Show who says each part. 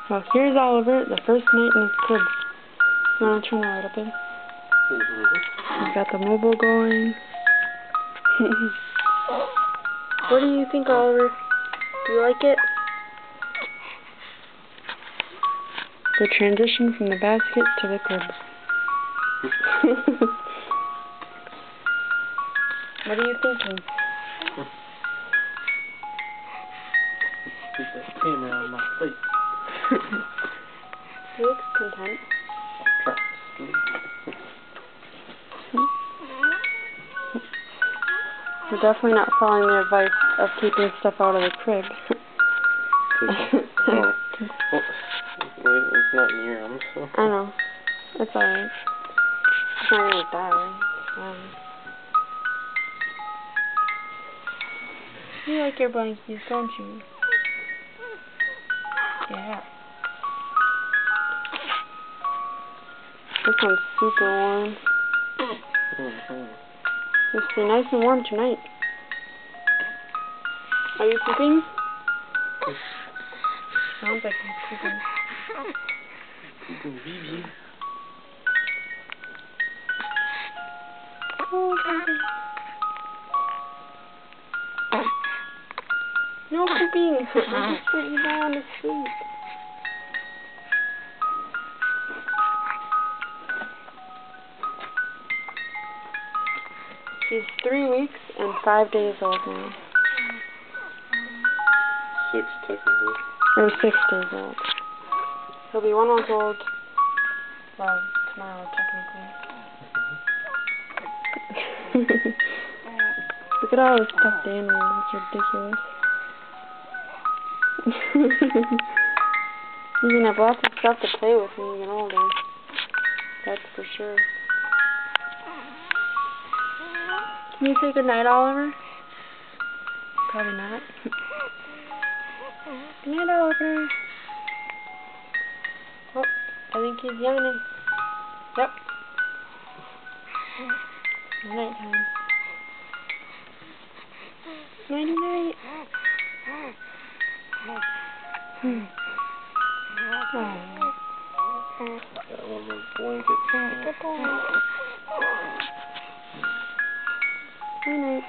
Speaker 1: Well, here's Oliver, the first night in his crib. You want to turn the light up in? He's got the mobile going. What do you think, Oliver? Do you like it? The transition from the basket to the crib. What are you thinking?
Speaker 2: Keep that camera on my face.
Speaker 1: He looks content.
Speaker 2: Try to sleep.
Speaker 1: We're definitely not following the advice of keeping stuff out of the crib.
Speaker 2: Oh. Well, it's not near him, so.
Speaker 1: I know. It's alright. It's not gonna die. You like your blankies, don't you? Yeah. This one's super warm. It's be nice and warm tonight. Are you pooping? Sounds like he's pooping.
Speaker 2: Pooping BB.
Speaker 1: Oh, baby. No pooping. I'm just putting you down to sleep. He's 3 weeks and 5 days old now.
Speaker 2: 6 technically.
Speaker 1: Or 6 days old. He'll be 1 month old. Well, tomorrow technically. Look at all the stuffed animals. It's ridiculous. You're gonna have lots of stuff to play with when you get older. That's for sure. Can you say goodnight, Oliver? Probably not. Goodnight, Oliver. Oh, I think he's yawning. Yep. Night time. Nighty night.
Speaker 2: Got one more blanket.
Speaker 1: Night night.